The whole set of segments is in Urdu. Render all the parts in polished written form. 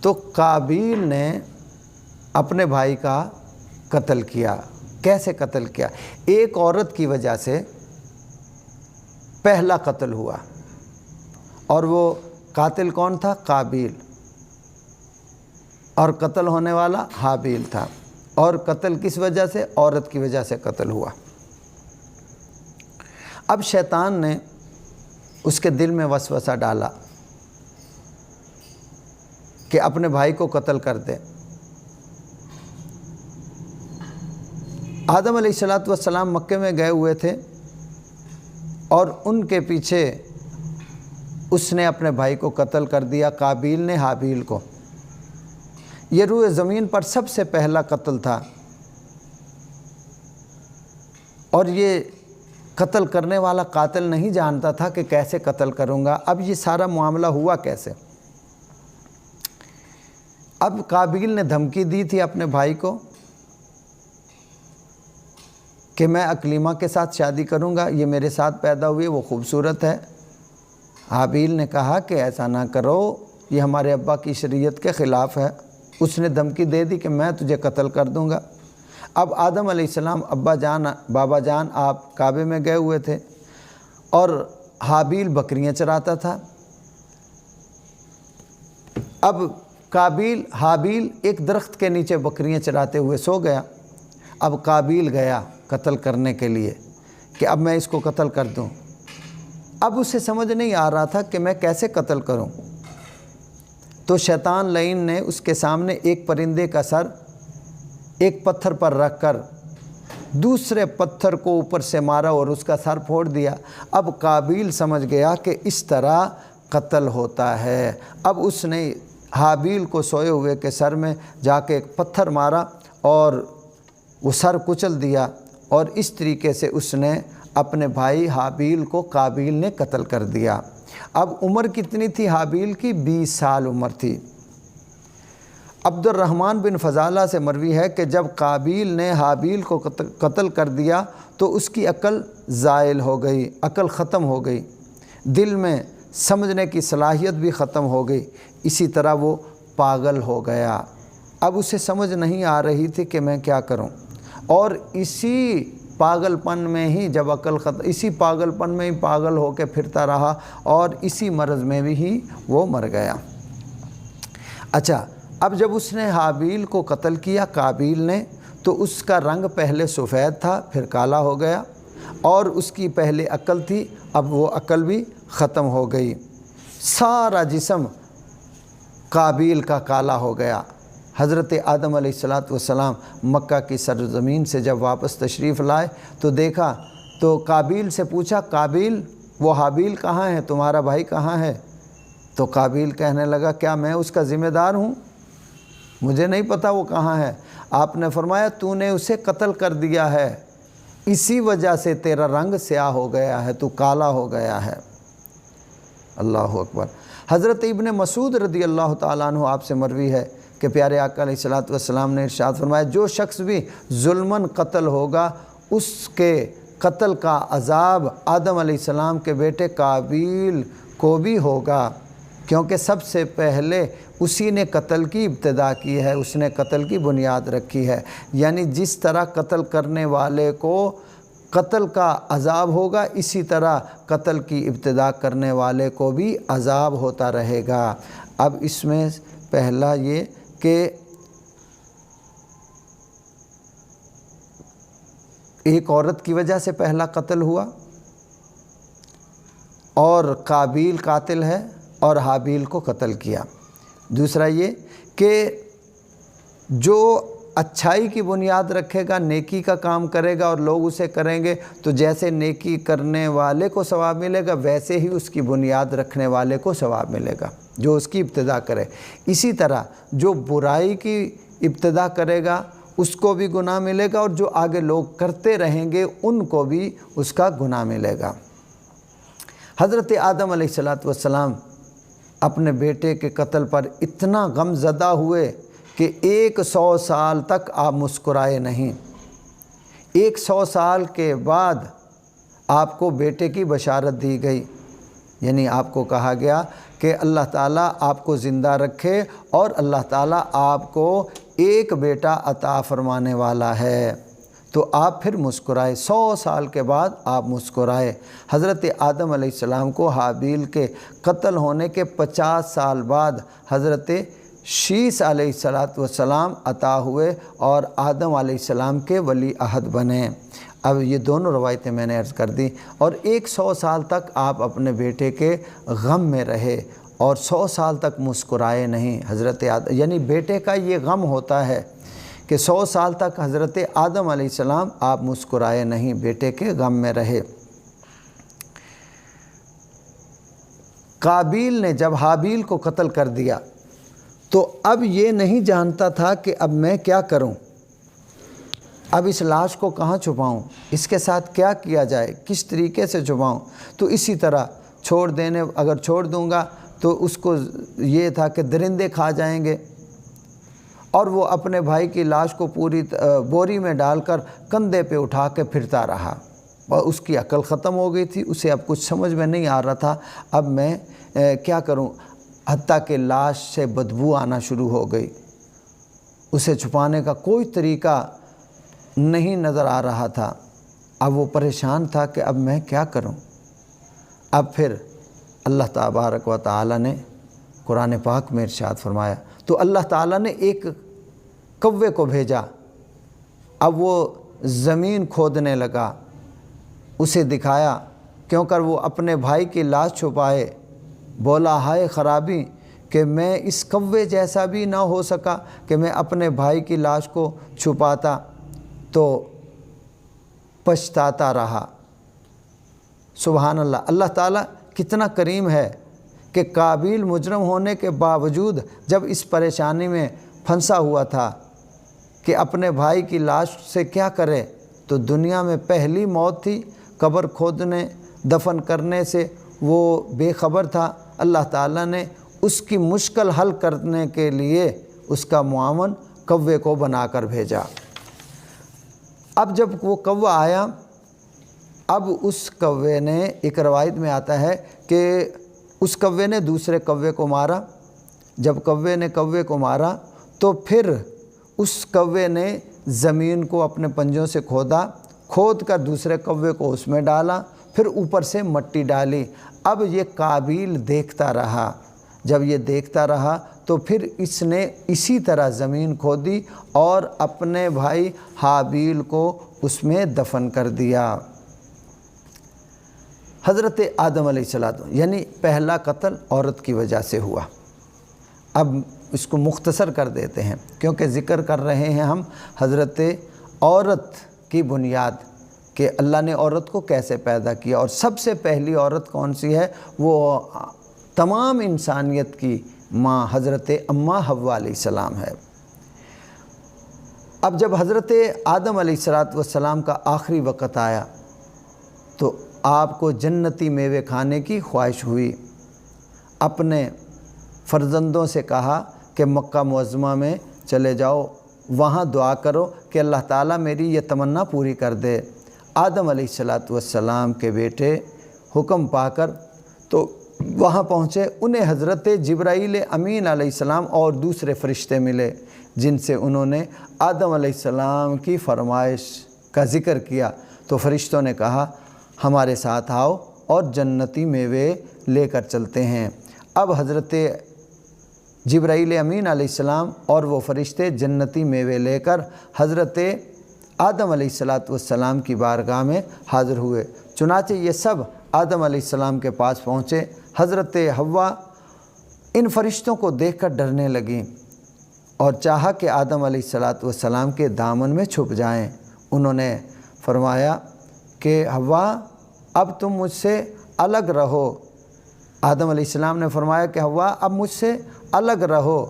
تو قابیل نے اپنے بھائی کا قتل کیا۔ کیسے قتل کیا؟ ایک عورت کی وجہ سے پہلا قتل ہوا، اور وہ قاتل کون تھا؟ قابیل، اور قتل ہونے والا حابیل تھا۔ اور قتل کس وجہ سے؟ عورت کی وجہ سے قتل ہوا۔ اب شیطان نے اس کے دل میں وسوسہ ڈالا کہ اپنے بھائی کو قتل کر دے۔ آدم علیہ السلام مکے میں گئے ہوئے تھے، اور ان کے پیچھے اس نے اپنے بھائی کو قتل کر دیا، قابیل نے حابیل کو۔ یہ روئے زمین پر سب سے پہلا قتل تھا، اور یہ قتل کرنے والا قاتل نہیں جانتا تھا کہ کیسے قتل کروں گا۔ اب یہ سارا معاملہ ہوا کیسے؟ اب قابیل نے دھمکی دی تھی اپنے بھائی کو کہ میں اکلیمہ کے ساتھ شادی کروں گا، یہ میرے ساتھ پیدا ہوئی، وہ خوبصورت ہے۔ حابیل نے کہا کہ ایسا نہ کرو، یہ ہمارے ابا کی شریعت کے خلاف ہے۔ اس نے دھمکی دے دی کہ میں تجھے قتل کر دوں گا۔ اب آدم علیہ السلام بابا جان آپ کعبے میں گئے ہوئے تھے، اور حابیل بکریاں چراتا تھا۔ اب حابیل ایک درخت کے نیچے بکریاں چراتے ہوئے سو گیا۔ اب قابیل گیا قتل کرنے کے لیے کہ اب میں اس کو قتل کر دوں۔ اب اسے سمجھ نہیں آ رہا تھا کہ میں کیسے قتل کروں۔ تو شیطان لعین نے اس کے سامنے ایک پرندے کا سر ایک پتھر پر رکھ کر دوسرے پتھر کو اوپر سے مارا اور اس کا سر پھوڑ دیا۔ اب قابیل سمجھ گیا کہ اس طرح قتل ہوتا ہے۔ اب اس نے حابیل کو سوئے ہوئے کے سر میں جا کے ایک پتھر مارا اور وہ سر کچل دیا، اور اس طریقے سے اس نے اپنے بھائی حابیل کو قابیل نے قتل کر دیا۔ اب عمر کتنی تھی حابیل کی؟ 20 سال عمر تھی۔ عبد الرحمن بن فضالہ سے مروی ہے کہ جب قابیل نے حابیل کو قتل کر دیا تو اس کی عقل زائل ہو گئی، عقل ختم ہو گئی، دل میں سمجھنے کی صلاحیت بھی ختم ہو گئی، اسی طرح وہ پاگل ہو گیا۔ اب اسے سمجھ نہیں آ رہی تھی کہ میں کیا کروں، اور اسی پاگل پن میں ہی جب عقل ختم، اسی پاگل پن میں ہی پاگل ہو کے پھرتا رہا، اور اسی مرض میں بھی ہی وہ مر گیا۔ اچھا، اب جب اس نے حابیل کو قتل کیا قابیل نے، تو اس کا رنگ پہلے سفید تھا، پھر کالا ہو گیا، اور اس کی پہلے عقل تھی، اب وہ عقل بھی ختم ہو گئی، سارا جسم قابیل کا کالا ہو گیا۔ حضرت آدم علیہ السلام مکہ کی سرزمین سے جب واپس تشریف لائے تو دیکھا، تو قابیل سے پوچھا، قابیل وہ حابیل کہاں ہے، تمہارا بھائی کہاں ہے؟ تو قابیل کہنے لگا، کیا میں اس کا ذمہ دار ہوں؟ مجھے نہیں پتا وہ کہاں ہے۔ آپ نے فرمایا، تو نے اسے قتل کر دیا ہے، اسی وجہ سے تیرا رنگ سیاہ ہو گیا ہے، تو کالا ہو گیا ہے۔ اللہ اکبر۔ حضرت ابن مسعود رضی اللہ تعالیٰ عنہ آپ سے مروی ہے کہ پیارے آقا علیہ السلام نے ارشاد فرمایا، جو شخص بھی ظلماً قتل ہوگا اس کے قتل کا عذاب آدم علیہ السلام کے بیٹے قابیل کو بھی ہوگا، کیونکہ سب سے پہلے اسی نے قتل کی ابتدا کی ہے، اس نے قتل کی بنیاد رکھی ہے۔ یعنی جس طرح قتل کرنے والے کو قتل کا عذاب ہوگا، اسی طرح قتل کی ابتدا کرنے والے کو بھی عذاب ہوتا رہے گا۔ اب اس میں پہلا یہ کہ ایک عورت کی وجہ سے پہلا قتل ہوا، اور قابیل قاتل ہے اور حابیل کو قتل کیا۔ دوسرا یہ کہ جو اچھائی کی بنیاد رکھے گا، نیکی کا کام کرے گا اور لوگ اسے کریں گے، تو جیسے نیکی کرنے والے کو ثواب ملے گا، ویسے ہی اس کی بنیاد رکھنے والے کو ثواب ملے گا جو اس کی ابتدا کرے۔ اسی طرح جو برائی کی ابتدا کرے گا اس کو بھی گناہ ملے گا، اور جو آگے لوگ کرتے رہیں گے ان کو بھی اس کا گناہ ملے گا۔ حضرت آدم علیہ السلام اپنے بیٹے کے قتل پر اتنا غم زدہ ہوئے کہ 100 سال تک آپ مسکرائے نہیں۔ 100 سال کے بعد آپ کو بیٹے کی بشارت دی گئی، یعنی آپ کو کہا گیا کہ اللہ تعالیٰ آپ کو زندہ رکھے اور اللہ تعالیٰ آپ کو ایک بیٹا عطا فرمانے والا ہے۔ تو آپ پھر مسکرائے، 100 سال کے بعد آپ مسکرائے۔ حضرت آدم علیہ السلام کو حابیل کے قتل ہونے کے 50 سال بعد حضرت شیس علیہ السلام عطا ہوئے اور آدم علیہ السلام کے ولی عہد بنے۔ اب یہ دونوں روایتیں میں نے عرض کر دی، اور 100 سال تک آپ اپنے بیٹے کے غم میں رہے اور 100 سال تک مسکرائے نہیں۔ حضرت آدم یعنی بیٹے کا یہ غم ہوتا ہے کہ 100 سال تک حضرت آدم علیہ السلام آپ مسکرائے نہیں، بیٹے کے غم میں رہے۔ قابیل نے جب حابیل کو قتل کر دیا تو اب یہ نہیں جانتا تھا کہ اب میں کیا کروں، اب اس لاش کو کہاں چھپاؤں، اس کے ساتھ کیا کیا جائے، کس طریقے سے چھپاؤں۔ تو اسی طرح اگر چھوڑ دوں گا تو اس کو یہ تھا کہ درندے کھا جائیں گے، اور وہ اپنے بھائی کی لاش کو پوری بوری میں ڈال کر کندھے پہ اٹھا کے پھرتا رہا، اور اس کی عقل ختم ہو گئی تھی، اسے اب کچھ سمجھ میں نہیں آ رہا تھا اب میں کیا کروں، حتیٰ کہ لاش سے بدبو آنا شروع ہو گئی، اسے چھپانے کا کوئی طریقہ نہیں نظر آ رہا تھا۔ اب وہ پریشان تھا کہ اب میں کیا کروں۔ اب پھر اللہ تبارک و تعالی نے قرآن پاک میں ارشاد فرمایا، تو اللہ تعالیٰ نے ایک کوے کو بھیجا، اب وہ زمین کھودنے لگا، اسے دکھایا، کیوں کر وہ اپنے بھائی کی لاش چھپائے، بولا ہائے خرابی کہ میں اس کوے جیسا بھی نہ ہو سکا کہ میں اپنے بھائی کی لاش کو چھپاتا، تو پچھتاتا رہا۔ سبحان اللہ، اللہ تعالیٰ کتنا کریم ہے کہ قابیل مجرم ہونے کے باوجود جب اس پریشانی میں پھنسا ہوا تھا کہ اپنے بھائی کی لاش سے کیا کرے، تو دنیا میں پہلی موت تھی، قبر کھودنے دفن کرنے سے وہ بے خبر تھا، اللہ تعالیٰ نے اس کی مشکل حل کرنے کے لیے اس کا معاون کوے کو بنا کر بھیجا۔ اب جب وہ کوہ آیا، اب اس کوے نے، ایک روایت میں آتا ہے کہ اس کوے نے دوسرے کوے کو مارا، جب کوے نے کوے کو مارا تو پھر اس کوے نے زمین کو اپنے پنجوں سے کھود کر دوسرے کوے کو اس میں ڈالا، پھر اوپر سے مٹی ڈالی۔ اب یہ قابیل دیکھتا رہا، جب یہ دیکھتا رہا تو پھر اس نے اسی طرح زمین کھودی اور اپنے بھائی حابیل کو اس میں دفن کر دیا۔ حضرت آدم علیہ السلام یعنی پہلا قتل عورت کی وجہ سے ہوا۔ اب اس کو مختصر کر دیتے ہیں کیونکہ ذکر کر رہے ہیں ہم حضرت عورت کی بنیاد کہ اللہ نے عورت کو کیسے پیدا کیا، اور سب سے پہلی عورت کون سی ہے، وہ تمام انسانیت کی ماں حضرت اماں حوا علیہ السلام ہے۔ اب جب حضرت آدم علیہ السلام کا آخری وقت آیا تو آپ کو جنتی میوے کھانے کی خواہش ہوئی، اپنے فرزندوں سے کہا کہ مکہ معظمہ میں چلے جاؤ، وہاں دعا کرو کہ اللہ تعالیٰ میری یہ تمنا پوری کر دے۔ آدم علیہ السلام کے بیٹے حکم پا کر تو وہاں پہنچے، انہیں حضرت جبرائیل امین علیہ السلام اور دوسرے فرشتے ملے جن سے انہوں نے آدم علیہ السلام کی فرمائش کا ذکر کیا، تو فرشتوں نے کہا ہمارے ساتھ آؤ اور جنتی میوے لے کر چلتے ہیں۔ اب حضرت جبرائیل امین علیہ السلام اور وہ فرشتے جنتی میوے لے کر حضرت آدم علیہ السلام کی بارگاہ میں حاضر ہوئے۔ چنانچہ یہ سب آدم علیہ السلام کے پاس پہنچے۔ حضرت حوا ان فرشتوں کو دیکھ کر ڈرنے لگیں اور چاہا کہ آدم علیہ السلام کے دامن میں چھپ جائیں۔ انہوں نے فرمایا کہ حوا اب تم مجھ سے الگ رہو۔ آدم علیہ السلام نے فرمایا کہ حوا اب مجھ سے الگ رہو،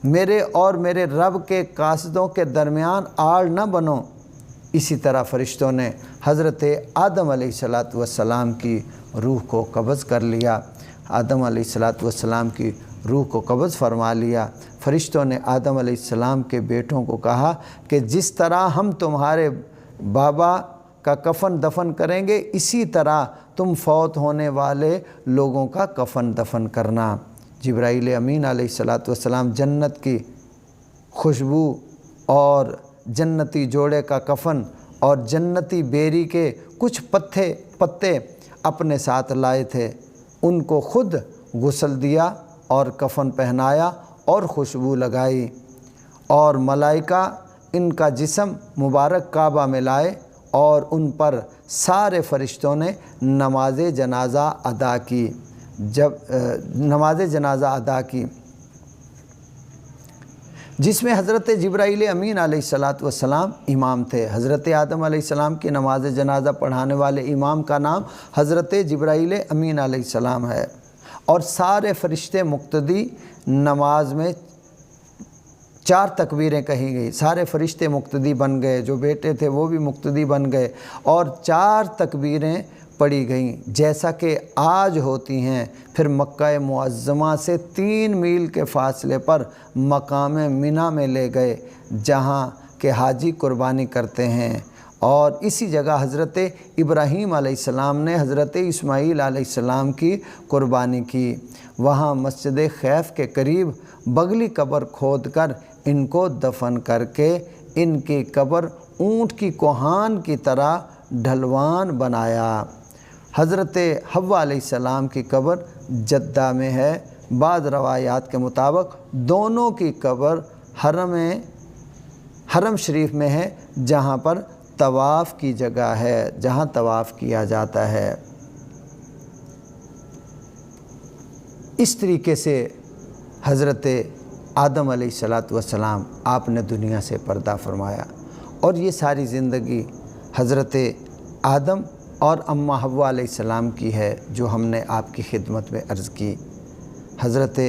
میرے اور میرے رب کے قاصدوں کے درمیان آڑ نہ بنو۔ اسی طرح فرشتوں نے حضرت آدم علیہ السلام کی روح کو قبض کر لیا، آدم علیہ السلام کی روح کو قبض فرما لیا۔ فرشتوں نے آدم علیہ السلام کے بیٹوں کو کہا کہ جس طرح ہم تمہارے بابا کا کفن دفن کریں گے، اسی طرح تم فوت ہونے والے لوگوں کا کفن دفن کرنا۔ جبرائیل امین علیہ الصلاۃ والسلام جنت کی خوشبو اور جنتی جوڑے کا کفن اور جنتی بیری کے کچھ پتے اپنے ساتھ لائے تھے، ان کو خود غسل دیا اور کفن پہنایا اور خوشبو لگائی، اور ملائکہ ان کا جسم مبارک کعبہ میں لائے اور ان پر سارے فرشتوں نے نماز جنازہ ادا کی۔ جس میں حضرت جبرائیل امین علیہ الصلاۃ والسلام امام تھے۔ حضرت آدم علیہ السلام کی نماز جنازہ پڑھانے والے امام کا نام حضرت جبرائیل امین علیہ السلام ہے، اور سارے فرشتے مقتدی نماز میں 4 تکبیریں کہی گئی، سارے فرشتے مقتدی بن گئے، جو بیٹے تھے وہ بھی مقتدی بن گئے، اور 4 تکبیریں پڑھی گئیں جیسا کہ آج ہوتی ہیں۔ پھر مکہ معظمہ سے 3 میل کے فاصلے پر مقام منی میں لے گئے، جہاں کہ حاجی قربانی کرتے ہیں، اور اسی جگہ حضرت ابراہیم علیہ السلام نے حضرت اسماعیل علیہ السلام کی قربانی کی۔ وہاں مسجد خیف کے قریب بغلی قبر کھود کر ان کو دفن کر کے ان کی قبر اونٹ کی کوہان کی طرح ڈھلوان بنایا۔ حضرت حوا علیہ السلام کی قبر جدہ میں ہے۔ بعض روایات کے مطابق دونوں کی قبر حرم شریف میں ہے، جہاں پر طواف کی جگہ ہے، جہاں طواف کیا جاتا ہے۔ اس طریقے سے حضرت آدم علیہ الصلاۃ والسلام آپ نے دنیا سے پردہ فرمایا، اور یہ ساری زندگی حضرت آدم اور اماں حوا علیہ السلام کی ہے، جو ہم نے آپ کی خدمت میں عرض کی۔ حضرت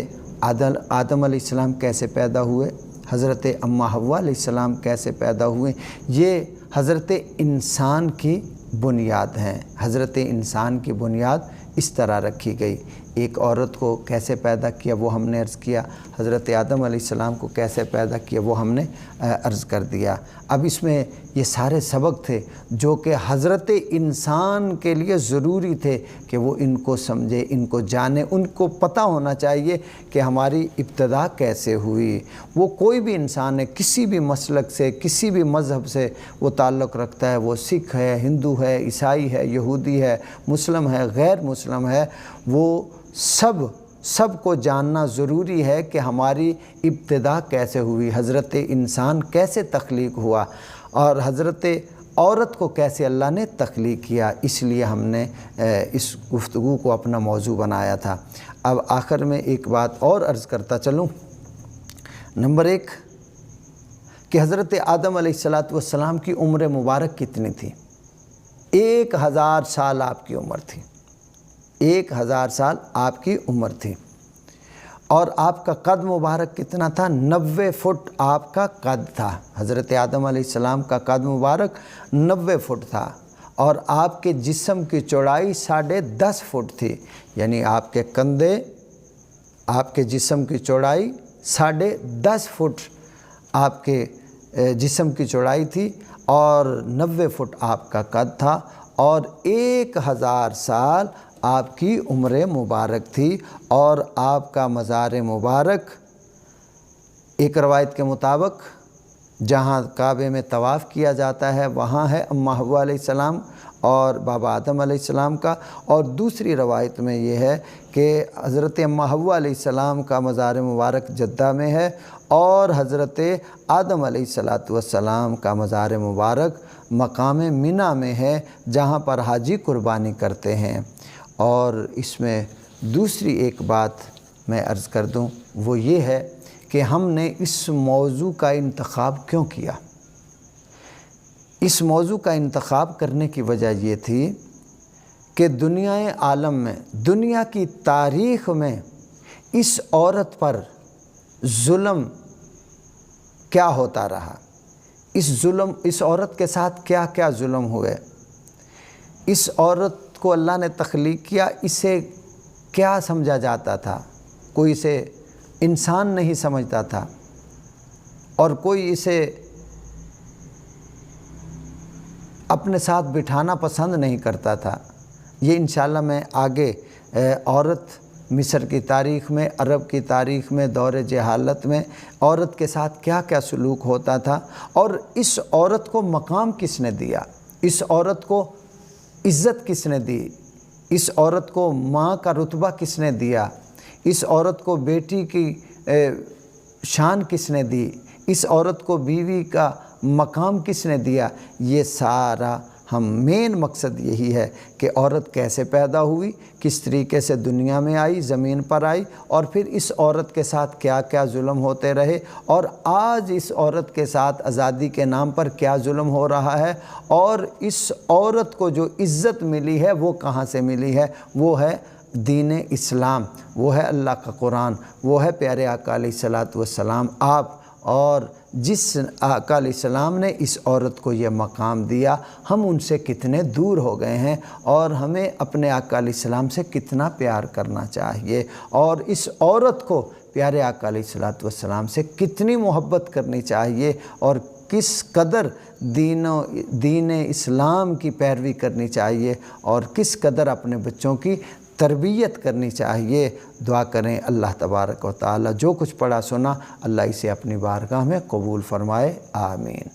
آدم علیہ السلام کیسے پیدا ہوئے، حضرت اماں حوا علیہ السلام کیسے پیدا ہوئے، یہ حضرت انسان کی بنیاد ہیں۔ حضرت انسان کی بنیاد اس طرح رکھی گئی۔ ایک عورت کو کیسے پیدا کیا وہ ہم نے عرض کیا، حضرت آدم علیہ السلام کو کیسے پیدا کیا وہ ہم نے عرض کر دیا۔ اب اس میں یہ سارے سبق تھے جو کہ حضرت انسان کے لیے ضروری تھے کہ وہ ان کو سمجھے، ان کو جانے، ان کو پتہ ہونا چاہیے کہ ہماری ابتدا کیسے ہوئی۔ وہ کوئی بھی انسان ہے، کسی بھی مسلک سے، کسی بھی مذہب سے وہ تعلق رکھتا ہے، وہ سکھ ہے، ہندو ہے، عیسائی ہے، یہودی ہے، مسلم ہے، غیر مسلم ہے، وہ سب کو جاننا ضروری ہے کہ ہماری ابتدا کیسے ہوئی، حضرت انسان کیسے تخلیق ہوا، اور حضرت عورت کو کیسے اللہ نے تخلیق کیا۔ اس لیے ہم نے اس گفتگو کو اپنا موضوع بنایا تھا۔ اب آخر میں ایک بات اور عرض کرتا چلوں۔ نمبر 1 کہ حضرت آدم علیہ السلام کی عمر مبارک کتنی تھی؟ 1000 سال آپ کی عمر تھی، 1000 سال آپ کی عمر تھی، اور آپ کا قد مبارک کتنا تھا؟ 90 فٹ آپ کا قد تھا۔ حضرت آدم علیہ السلام کا قد مبارک 90 فٹ تھا، اور آپ کے جسم کی چوڑائی 10.5 فٹ تھی، یعنی آپ کے کندھے، آپ کے جسم کی چوڑائی 10.5 فٹ آپ کے جسم کی چوڑائی تھی، اور 90 فٹ آپ کا قد تھا، اور 1000 سال آپ کی عمر مبارک تھی، اور آپ کا مزار مبارک ایک روایت کے مطابق جہاں کعبے میں طواف کیا جاتا ہے وہاں ہے اماں حوا علیہ السلام اور بابا آدم علیہ السلام کا، اور دوسری روایت میں یہ ہے کہ حضرت اماں حوا علیہ السلام کا مزار مبارک جدہ میں ہے، اور حضرت آدم علیہ السلام کا مزار مبارک مقام منی میں ہے، جہاں پر حاجی قربانی کرتے ہیں۔ اور اس میں دوسری ایک بات میں عرض کر دوں، وہ یہ ہے کہ ہم نے اس موضوع کا انتخاب کیوں کیا۔ اس موضوع کا انتخاب کرنے کی وجہ یہ تھی کہ دنیا عالم میں، دنیا کی تاریخ میں اس عورت پر ظلم کیا ہوتا رہا، اس عورت کے ساتھ کیا کیا ظلم ہوئے، اس عورت کو اللہ نے تخلیق کیا، اسے کیا سمجھا جاتا تھا، کوئی اسے انسان نہیں سمجھتا تھا، اور کوئی اسے اپنے ساتھ بٹھانا پسند نہیں کرتا تھا۔ یہ انشاءاللہ میں آگے عورت مصر کی تاریخ میں، عرب کی تاریخ میں، دور جہالت میں عورت کے ساتھ کیا کیا سلوک ہوتا تھا، اور اس عورت کو مقام کس نے دیا، اس عورت کو عزت کس نے دی، اس عورت کو ماں کا رتبہ کس نے دیا، اس عورت کو بیٹی کی شان کس نے دی، اس عورت کو بیوی کا مقام کس نے دیا۔ یہ سارا ہم مین مقصد یہی ہے کہ عورت کیسے پیدا ہوئی، کس طریقے سے دنیا میں آئی، زمین پر آئی، اور پھر اس عورت کے ساتھ کیا کیا ظلم ہوتے رہے، اور آج اس عورت کے ساتھ آزادی کے نام پر کیا ظلم ہو رہا ہے، اور اس عورت کو جو عزت ملی ہے وہ کہاں سے ملی ہے۔ وہ ہے دین اسلام، وہ ہے اللہ کا قرآن، وہ ہے پیارے آقا علیہ الصلوۃ والسلام آپ، اور جس آقا علیہ السلام نے اس عورت کو یہ مقام دیا، ہم ان سے کتنے دور ہو گئے ہیں، اور ہمیں اپنے آقا علیہ السلام سے کتنا پیار کرنا چاہیے، اور اس عورت کو پیارے آقا علیہ الصلوۃ والسلام سے کتنی محبت کرنی چاہیے، اور کس قدر دین اسلام کی پیروی کرنی چاہیے، اور کس قدر اپنے بچوں کی تربیت کرنی چاہیے۔ دعا کریں اللہ تبارک و تعالی جو کچھ پڑھا سنا اللہ اسے اپنی بارگاہ میں قبول فرمائے، آمین۔